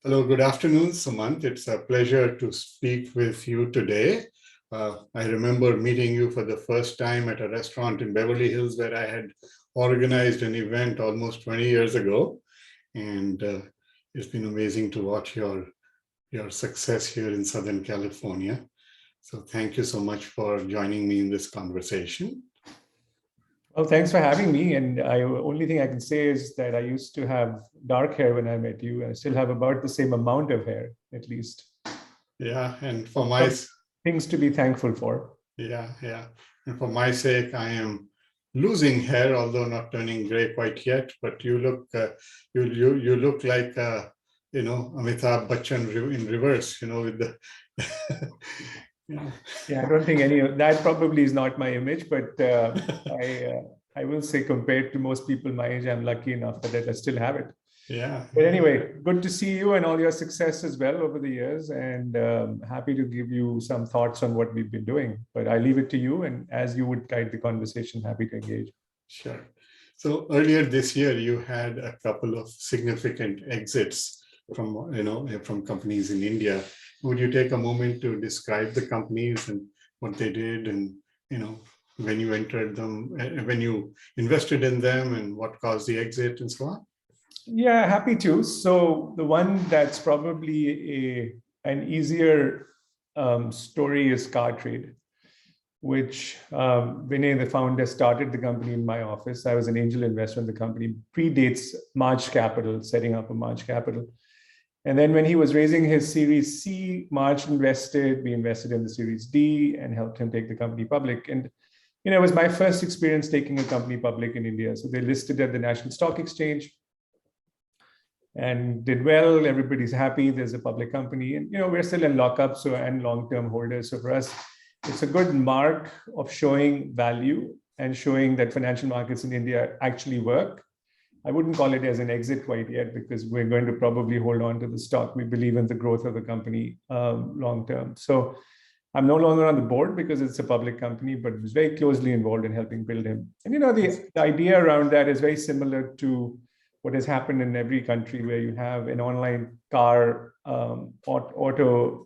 Hello, good afternoon, Sumant. It's a pleasure to speak with you today. I remember meeting you for the first time at a restaurant in Beverly Hills where I had organized an event almost 20 years ago. And it's been amazing to watch your success here in Southern California. So thank you so much for joining me in this conversation. Well, thanks for having me. And the only thing I can say is that I used to have dark hair when I met you. I still have about the same amount of hair, at least. Yeah, and for my things to be thankful for. Yeah. And for my sake, I am losing hair, although not turning gray quite yet. But you look, you look like Amitabh Bachchan in reverse. With the. Yeah, I don't think any of that probably is not my image, but I will say compared to most people my age, I'm lucky enough that I still have it. Yeah. But anyway, good to see you and all your success as well over the years, and happy to give you some thoughts on what we've been doing. But I leave it to you, and as you would guide the conversation, happy to engage. Sure. So earlier this year, you had a couple of significant exits from companies in India. Would you take a moment to describe the companies and what they did, and when you entered them, when you invested in them, and what caused the exit, and so on? Yeah, happy to. So the one that's probably an easier story is Car Trade, which Vinay, the founder, started the company in my office. I was an angel investor in the company, predates March Capital, setting up a March Capital. And then when he was raising his Series C, March invested, we invested in the Series D and helped him take the company public. And it was my first experience taking a company public in India. So they listed at the National Stock Exchange and did well. Everybody's happy. There's a public company, and we're still in lockup, and long-term holders. So for us, it's a good mark of showing value and showing that financial markets in India actually work. I wouldn't call it as an exit quite yet, because we're going to probably hold on to the stock. We believe in the growth of the company long-term. So I'm no longer on the board because it's a public company, but was very closely involved in helping build him. And the idea around that is very similar to what has happened in every country where you have an online car auto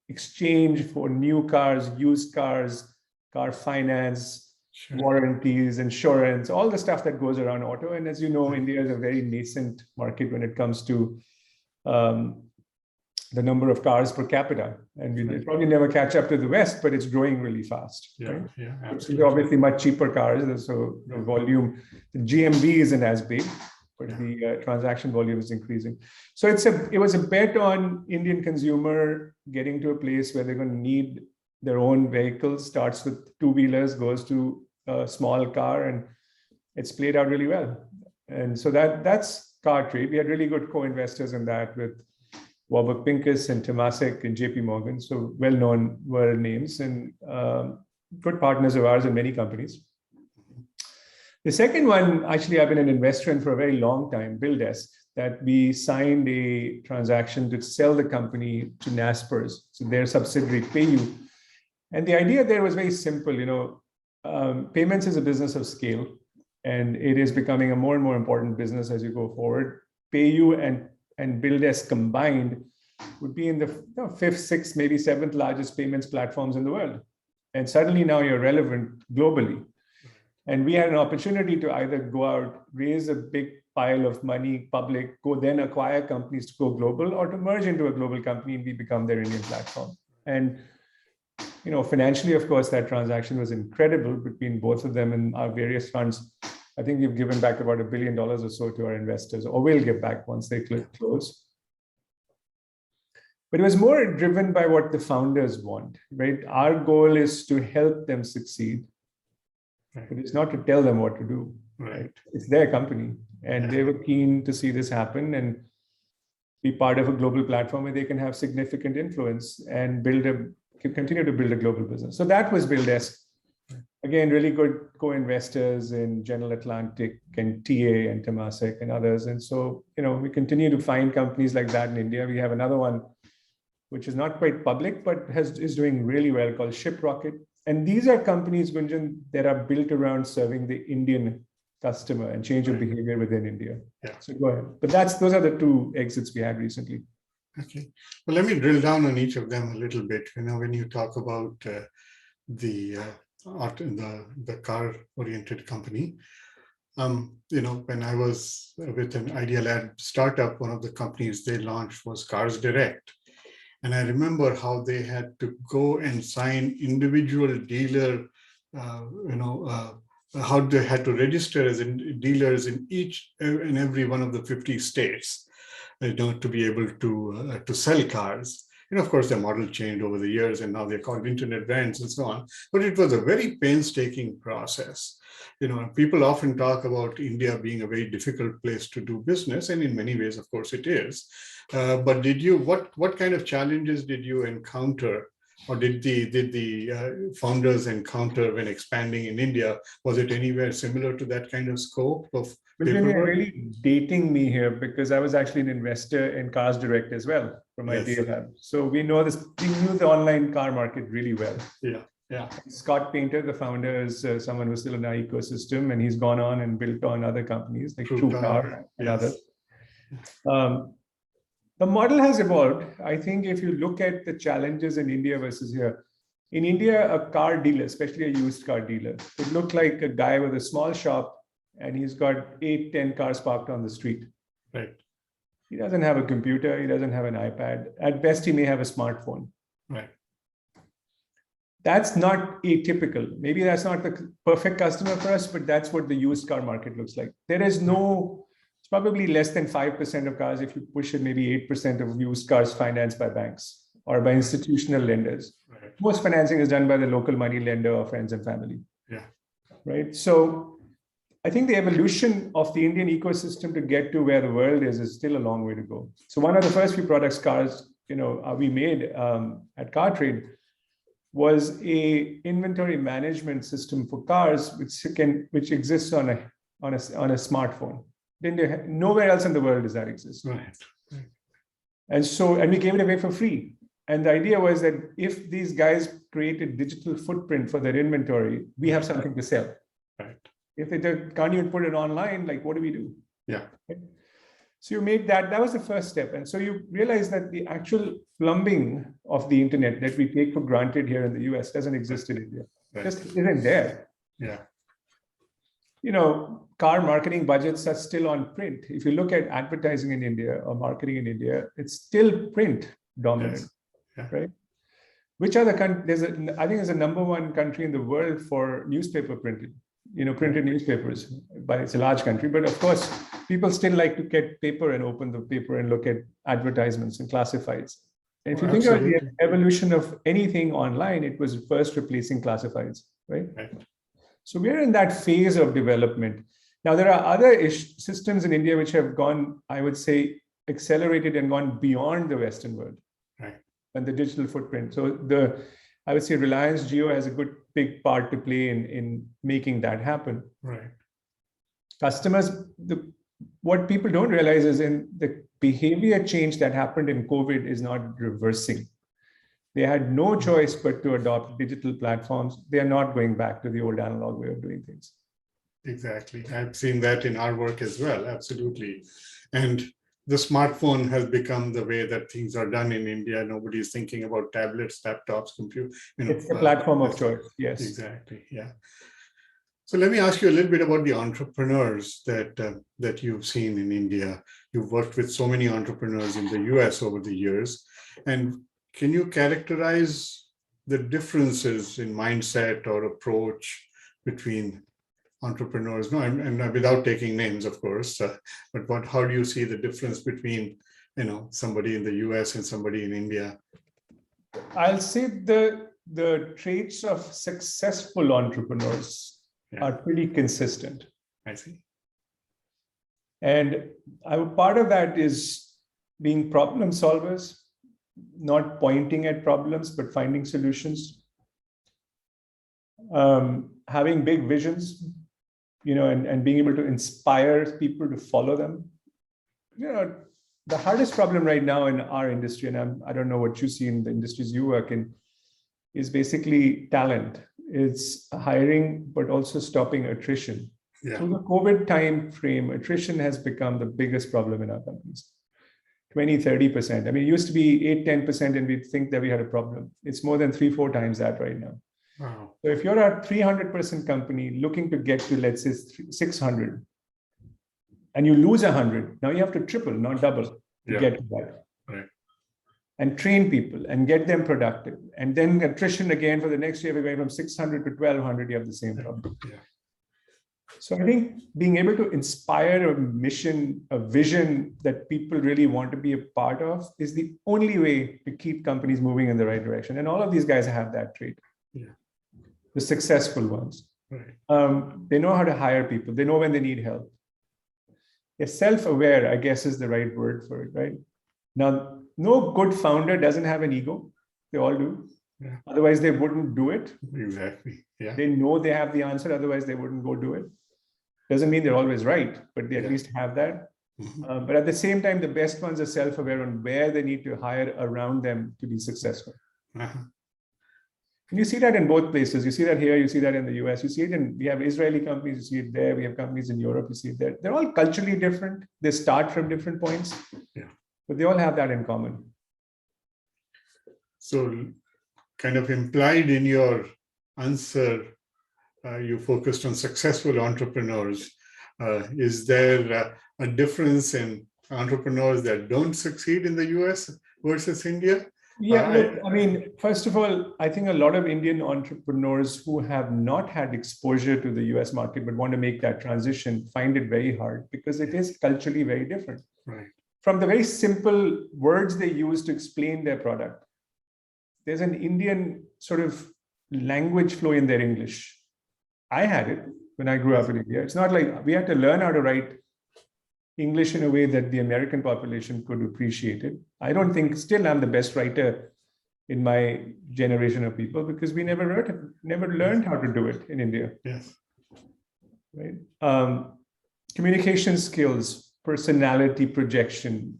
exchange for new cars, used cars, car finance, sure, warranties, insurance, all the stuff that goes around auto. And as you know, India is a very nascent market when it comes to the number of cars per capita. And we'll probably never catch up to the West, but it's growing really fast. Yeah, right? Yeah, absolutely. It's obviously much cheaper cars, so the volume, the GMV isn't as big, but the transaction volume is increasing. So it was a bet on Indian consumer getting to a place where they're going to need their own vehicles. Starts with two-wheelers, goes to a small car, and it's played out really well. And so that's Car Trade. We had really good co-investors in that with Warburg Pincus and Temasek and JP Morgan, so well-known world names and good partners of ours in many companies. The second one, actually, I've been an investor in for a very long time, BillDesk, that we signed a transaction to sell the company to Naspers, so their subsidiary PayU. And the idea there was very simple. Payments is a business of scale, and it is becoming a more and more important business as you go forward. PayU and BillDesk combined would be in the fifth, sixth, maybe seventh largest payments platforms in the world. And suddenly now you're relevant globally. And we had an opportunity to either go out, raise a big pile of money public, go then acquire companies to go global, or to merge into a global company and we become their Indian platform. And financially, of course, that transaction was incredible between both of them and our various funds. I think we've given back about $1 billion or so to our investors, or will give back once they close. But it was more driven by what the founders want, right? Our goal is to help them succeed, but it's not to tell them what to do, right? It's their company, and they were keen to see this happen and be part of a global platform where they can have significant influence and continue to build a global business. So that was BillDesk. Again, really good co-investors in General Atlantic and TA and Temasek and others. And so, we continue to find companies like that in India. We have another one, which is not quite public, but is doing really well, called ShipRocket. And these are companies, Gunjan, that are built around serving the Indian customer and change of Right. behavior within India. Yeah. So go ahead. But those are the two exits we had recently. Okay. Well, let me drill down on each of them a little bit. When you talk about the the car-oriented company, when I was with an Idea Lab startup, one of the companies they launched was Cars Direct. And I remember how they had to go and sign individual dealer, how they had to register as dealers in each and every one of the 50 states, to be able to sell cars. And of course, the model changed over the years, and now they're called internet brands and so on. But it was a very painstaking process. People often talk about India being a very difficult place to do business, and in many ways, of course, it is. But what kind of challenges did you encounter, or did the founders encounter when expanding in India? Was it anywhere similar to that kind of scope of Gunjan, you're paperwork? really dating me here because I was actually an investor in Cars Direct as well from Yes. Idea Lab. So we knew the online car market really well. Yeah. Scott Painter, the founder, is someone who's still in our ecosystem, and he's gone on and built on other companies like TrueCar and others. The model has evolved. I think if you look at the challenges in India versus here, in India, a car dealer, especially a used car dealer, it looked like a guy with a small shop and he's got 8, 10 cars parked on the street. Right. He doesn't have a computer. He doesn't have an iPad. At best, he may have a smartphone. Right. That's not atypical. Maybe that's not the perfect customer for us, but that's what the used car market looks like. It's probably less than 5% of cars, if you push it, maybe 8% of used cars financed by banks or by institutional lenders. Right. Most financing is done by the local money lender or friends and family. Yeah. Right. So I think the evolution of the Indian ecosystem to get to where the world is still a long way to go. So one of the first few products we made at CarTrade was a inventory management system for cars, which exists on a smartphone. Nowhere else in the world does that exist. Right. And we gave it away for free. And the idea was that if these guys create a digital footprint for their inventory, we have something to sell. Right. If they can't even put it online, like what do we do? Yeah. Right? So you made that was the first step. And so you realize that the actual plumbing of the internet that we take for granted here in the US doesn't exist in India. Right. Just isn't there. Yeah. Car marketing budgets are still on print. If you look at advertising in India or marketing in India, it's still print dominant. Yes. Yeah. Right? Which other country? I think there's a number one country in the world for newspaper printed. Printed newspapers, but it's a large country. But of course, people still like to get paper and open the paper and look at advertisements and classifieds. And if you think about the evolution of anything online, it was first replacing classifieds, right? So we're in that phase of development. Now, there are other systems in India which have gone, I would say, accelerated and gone beyond the Western world. Right. And the digital footprint. So I would say Reliance Jio has a big part to play in making that happen. Right. Customers, what people don't realize is in the behavior change that happened in COVID is not reversing. They had no choice but to adopt digital platforms. They are not going back to the old analog way of doing things. Exactly. I've seen that in our work as well. Absolutely. And the smartphone has become the way that things are done in India. Nobody is thinking about tablets, laptops, computers. It's the platform of choice. Yes. Exactly. Yeah. So let me ask you a little bit about the entrepreneurs that you've seen in India. You've worked with so many entrepreneurs in the US over the years. And can you characterize the differences in mindset or approach between entrepreneurs? No, and without taking names, of course, but how do you see the difference between, somebody in the US and somebody in India? I'll say the traits of successful entrepreneurs are pretty consistent. I see. And part of that is being problem solvers, not pointing at problems, but finding solutions. Having big visions, and being able to inspire people to follow them. The hardest problem right now in our industry, and I don't know what you see in the industries you work in, is basically talent. It's hiring, but also stopping attrition. Yeah. Through the COVID time frame, attrition has become the biggest problem in our companies. 20-30%. I mean, it used to be 8-10%, and we'd think that we had a problem. It's more than 3-4 times that right now. Wow. So if you're a 300-person company looking to get to, let's say, 600, and you lose 100, now you have to triple, not double, to get to that. Right. And train people and get them productive. And then attrition again for the next year, we're going from 600 to 1,200, you have the same problem. Yeah. So I think being able to inspire a mission, a vision that people really want to be a part of is the only way to keep companies moving in the right direction. And all of these guys have that trait. Yeah. The successful ones. Right. They know how to hire people. They know when they need help. They're self-aware, I guess is the right word for it, right? Now, no good founder doesn't have an ego. They all do. Yeah. Otherwise, they wouldn't do it. Exactly. Yeah. They know they have the answer. Otherwise, they wouldn't go do it. Doesn't mean they're always right, but they at least have that. Mm-hmm. But at the same time, the best ones are self-aware on where they need to hire around them to be successful. Uh-huh. And you see that in both places. You see that here, you see that in the US, you see it we have Israeli companies, you see it there, we have companies in Europe, you see it there. They're all culturally different. They start from different points, but they all have that in common. So kind of implied in your answer, you focused on successful entrepreneurs. Is there a difference in entrepreneurs that don't succeed in the US versus India? Yeah, look, I mean, first of all, I think a lot of Indian entrepreneurs who have not had exposure to the US market but want to make that transition find it very hard because it is culturally very different. Right. From the very simple words they use to explain their product, there's an Indian sort of language flow in their English. I had it when I grew up in India. It's not like we had to learn how to write English in a way that the American population could appreciate it. I don't think still I'm the best writer in my generation of people because we never learned how to do it in India. Yes. Right. Communication skills, personality projection,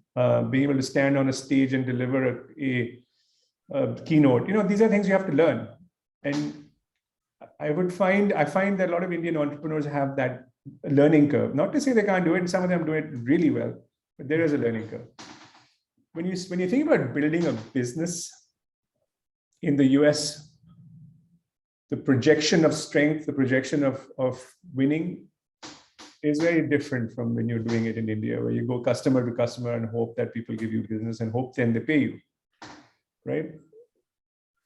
being able to stand on a stage and deliver a keynote. You know, these are things you have to learn. And I find that a lot of Indian entrepreneurs have that learning curve. Not to say they can't do it, and some of them do it really well, but there is a learning curve. When you think about building a business in the US, the projection of strength, the projection of winning is very different from when you're doing it in India, where you go customer to customer and hope that people give you business and hope then they pay you, right?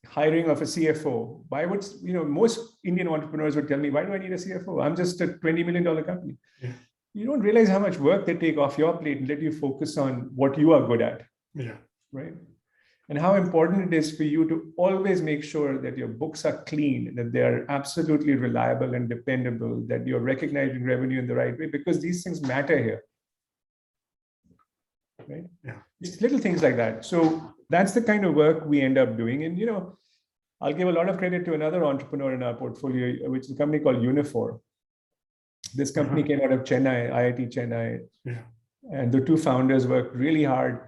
Hiring of a CFO. Why would, most Indian entrepreneurs would tell me, why do I need a CFO? I'm just a $20 million company. Yeah. You don't realize how much work they take off your plate and let you focus on what you are good at. Yeah. Right. And how important it is for you to always make sure that your books are clean, that they are absolutely reliable and dependable, that you're recognizing revenue in the right way, because these things matter here. Right? Yeah. It's little things like that. So that's the kind of work we end up doing. And, I'll give a lot of credit to another entrepreneur in our portfolio, which is a company called Unifor. This company came out of Chennai, IIT Chennai. Yeah. And the two founders worked really hard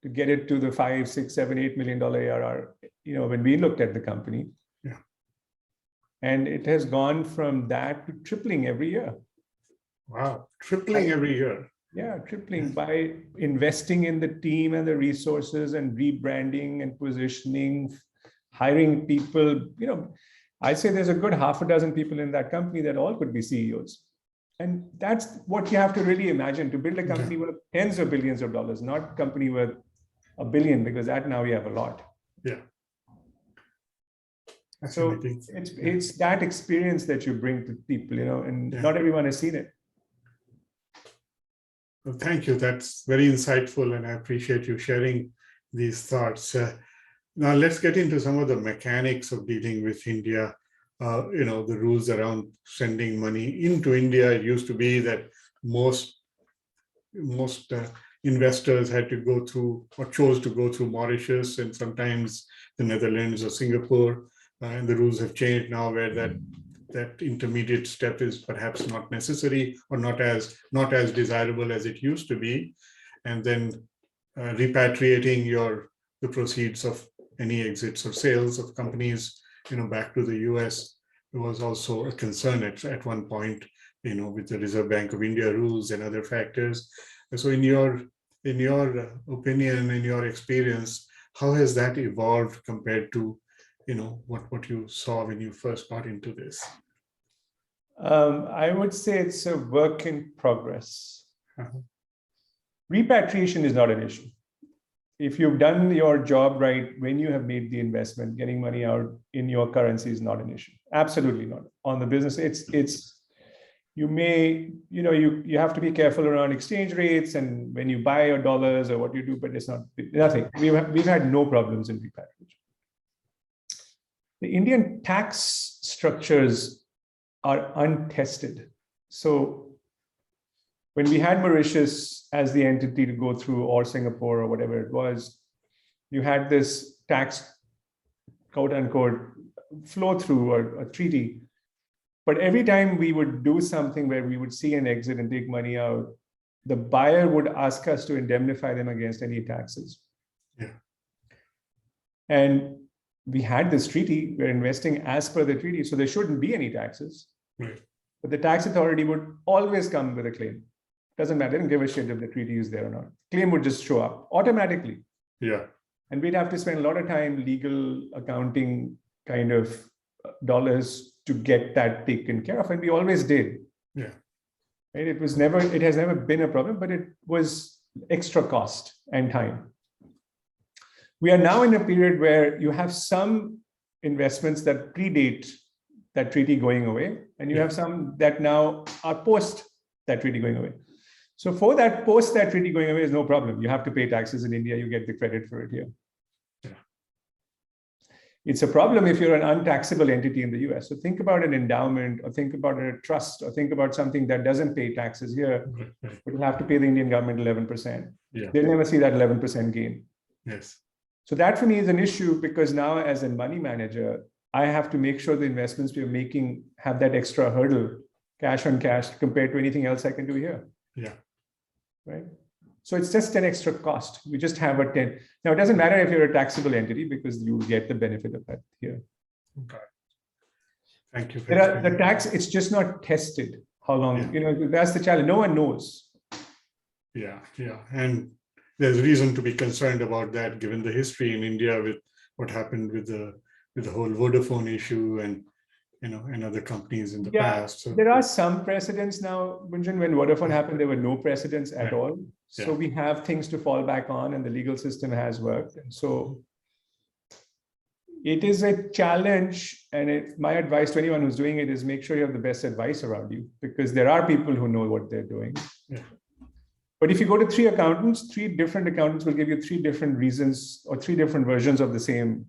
to get it to the $5, $6, $7, $8 million ARR, when we looked at the company. Yeah. And it has gone from that to tripling every year. Wow. Tripling every year. Yeah, tripling by investing in the team and the resources and rebranding and positioning, hiring people. I say there's a good half a dozen people in that company that all could be CEOs. And that's what you have to really imagine, to build a company worth tens of billions of dollars, not a company worth $1 billion, because that now we have a lot. Yeah. So it's that experience that you bring to people, and not everyone has seen it. Well, thank you. That's very insightful, and I appreciate you sharing these thoughts. Now, let's get into some of the mechanics of dealing with India. The rules around sending money into India. It used to be that most investors had to go through or chose to go through Mauritius and sometimes the Netherlands or Singapore. And the rules have changed now, where that intermediate step is perhaps not necessary or not as desirable as it used to be. And then repatriating the proceeds of any exits or sales of companies back to the US was also a concern at one point with the Reserve Bank of India rules and other factors. So in your opinion, in your experience, how has that evolved compared to, what you saw when you first got into this? I would say it's a work in progress. Uh-huh. Repatriation is not an issue. If you've done your job right, when you have made the investment, getting money out in your currency is not an issue. Absolutely not. On the business, you have to be careful around exchange rates and when you buy your dollars or what you do, but it's nothing. We've had no problems in repatriation. The Indian tax structures are untested. So when we had Mauritius as the entity to go through, or Singapore or whatever it was, you had this tax, quote unquote, flow through or a treaty. But every time we would do something where we would see an exit and take money out, the buyer would ask us to indemnify them against any taxes. Yeah. And we had this treaty, we're investing as per the treaty, so there shouldn't be any taxes. Right. But the tax authority would always come with a claim. Doesn't matter, they don't give a shit if the treaty is there or not. Claim would just show up automatically. Yeah. And we'd have to spend a lot of time, legal, accounting kind of dollars to get that taken care of. And we always did. Yeah. Right? It has never been a problem, but it was extra cost and time. We are now in a period where you have some investments that predate that treaty going away, and you have some that now are post that treaty going away. So for that, post that treaty going away is no problem. You have to pay taxes in India, you get the credit for it here. Yeah. It's a problem if you're an untaxable entity in the US. So think about an endowment, or think about a trust, or think about something that doesn't pay taxes here, but will have to pay the Indian government 11%. Yeah. They'll never see that 11% gain. Yes. So that for me is an issue, because now as a money manager, I have to make sure the investments we're making have that extra hurdle, cash on cash, compared to anything else I can do here. Yeah. Right. So it's just an extra cost. We just have a 10. Now, it doesn't matter if you're a taxable entity, because you get the benefit of that here. Okay. Thank you. The tax, it's just not tested. How long, that's the challenge. No one knows. Yeah. Yeah. And there's reason to be concerned about that, given the history in India with what happened with the whole Vodafone issue and other companies in the past. So there are some precedents now, Gunjan. When Vodafone happened, there were no precedents at all. So we have things to fall back on, and the legal system has worked. And so it is a challenge. And my advice to anyone who's doing it is make sure you have the best advice around you, because there are people who know what they're doing. Yeah. But if you go to three different accountants will give you three different reasons or three different versions of the same,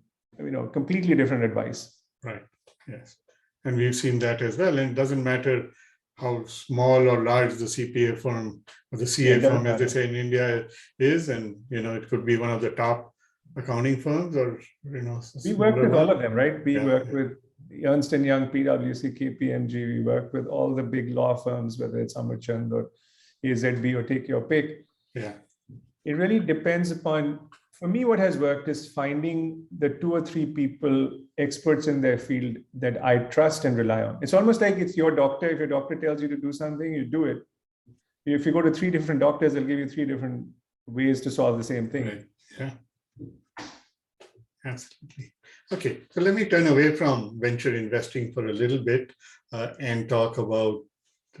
completely different advice. Right. Yes. And we've seen that as well. And it doesn't matter how small or large the CPA firm or the CA firm, as they say in India, is. And, it could be one of the top accounting firms, or, we work with all of them, right? We work with Ernst & Young, PwC, KPMG. We work with all the big law firms, whether it's Amritt or AZB, or take your pick. Yeah. It really depends upon, for me, what has worked is finding the 2 or 3 people, experts in their field, that I trust and rely on. It's almost like it's your doctor. If your doctor tells you to do something, you do it. If you go to 3 different doctors, they'll give you 3 different ways to solve the same thing. Right. Yeah. Absolutely. Okay, so let me turn away from venture investing for a little bit and talk about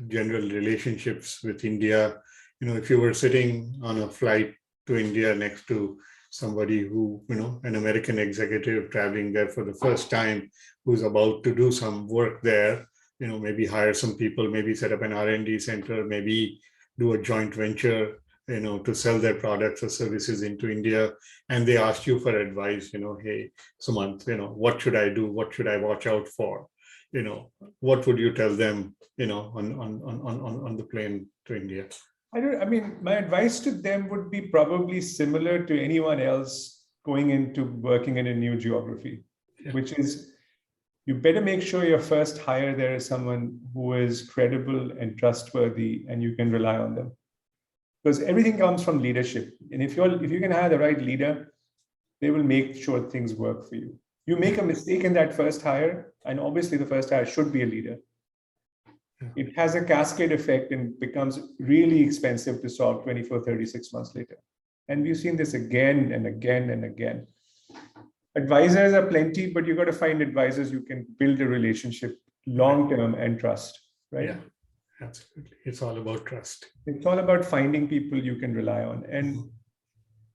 general relationships with India. If you were sitting on a flight to India next to somebody who, an American executive traveling there for the first time, who's about to do some work there, maybe hire some people, maybe set up an R&D center, maybe do a joint venture, to sell their products or services into India. And they asked you for advice, hey, Sumant, what should I do? What should I watch out for? What would you tell them, on the plane to India? My advice to them would be probably similar to anyone else going into working in a new geography, which is, you better make sure your first hire there is someone who is credible and trustworthy, and you can rely on them. Because everything comes from leadership. And if you can hire the right leader, they will make sure things work for you. You make a mistake in that first hire, and obviously the first hire should be a leader. it has a cascade effect and becomes really expensive to solve 24, 36 months later. And we've seen this again and again and again. Advisors are plenty, but you've got to find advisors you can build a relationship long-term and trust, right? Yeah, absolutely. It's all about trust. It's all about finding people you can rely on. And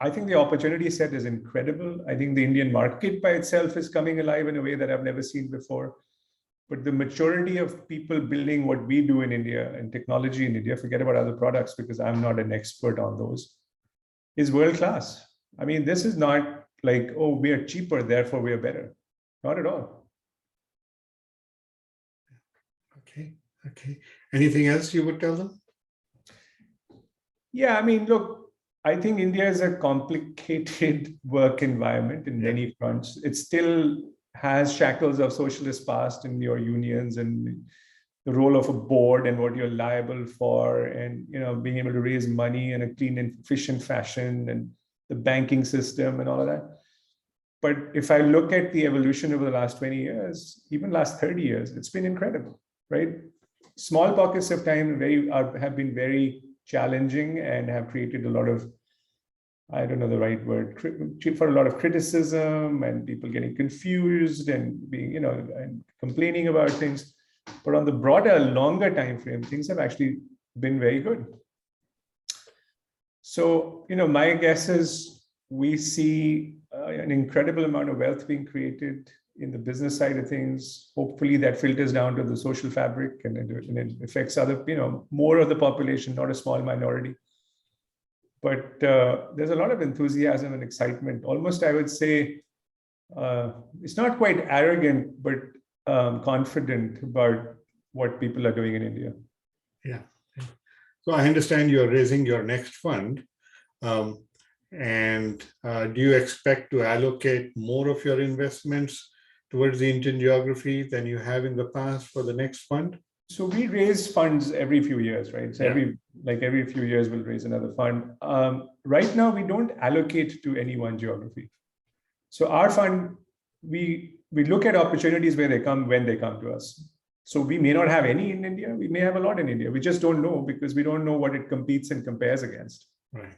I think the opportunity set is incredible. I think the Indian market by itself is coming alive in a way that I've never seen before. But the maturity of people building what we do in India and technology in India, forget about other products because I'm not an expert on those, is world class. I mean, this is not like, oh, we are cheaper, therefore we are better. Not at all. Okay. Anything else you would tell them? Yeah, I mean, look, I think India is a complicated work environment in many fronts. It still has shackles of socialist past in your unions and the role of a board and what you're liable for, and being able to raise money in a clean and efficient fashion, and the banking system and all of that. But if I look at the evolution over the last 20 years, even last 30 years, it's been incredible, right? Small pockets of time have been very challenging and have created a lot of, I don't know the right word, for a lot of criticism and people getting confused and being, and complaining about things. But on the broader, longer time frame, things have actually been very good. So, my guess is we see an incredible amount of wealth being created in the business side of things. Hopefully that filters down to the social fabric and it affects other, more of the population, not a small minority. But there's a lot of enthusiasm and excitement. Almost, I would say, it's not quite arrogant, but confident about what people are doing in India. Yeah. So I understand you're raising your next fund. And do you expect to allocate more of your investments towards the Indian geography than you have in the past for the next fund? So we raise funds every few years, right? So every few years we'll raise another fund. Right now we don't allocate to any one geography. So our fund, we look at opportunities where they come, when they come to us. So we may not have any in India. We may have a lot in India. We just don't know because we don't know what it competes and compares against. Right.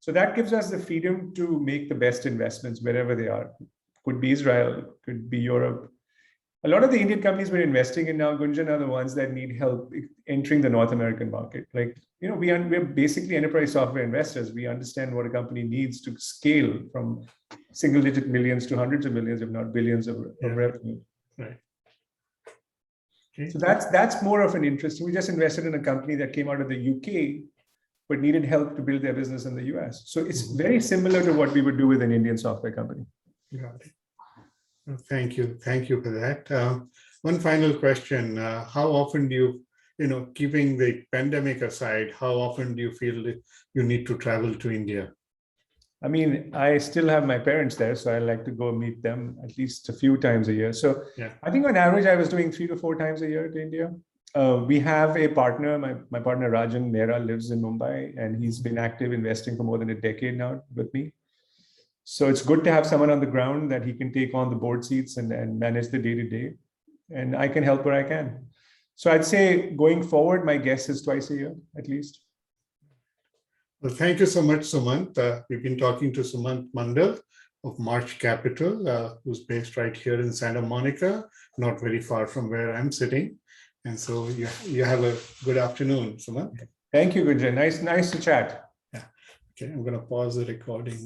So that gives us the freedom to make the best investments wherever they are. Could be Israel, could be Europe. A lot of the Indian companies we're investing in now, Gunjan, are the ones that need help entering the North American market. Like, we're basically enterprise software investors. We understand what a company needs to scale from single-digit millions to hundreds of millions, if not billions of revenue. Right. Okay. So that's more of an interest. We just invested in a company that came out of the UK, but needed help to build their business in the US. So it's very similar to what we would do with an Indian software company. Got it. Well, thank you. Thank you for that. One final question. How often do you, keeping the pandemic aside, how often do you feel that you need to travel to India? I mean, I still have my parents there, so I like to go meet them at least a few times a year. So I think on average, I was doing 3 to 4 times a year to India. We have a partner, my partner Rajan Mehra lives in Mumbai, and he's been active investing for more than a decade now with me. So it's good to have someone on the ground that he can take on the board seats and manage the day-to-day, and I can help where I can. So I'd say going forward, my guess is twice a year, at least. Well, thank you so much, Sumant. We've been talking to Sumant Mandal of March Capital, who's based right here in Santa Monica, not very far from where I'm sitting. And so you have a good afternoon, Sumant. Thank you, Gunjan. Nice to chat. Yeah. Okay, I'm going to pause the recording.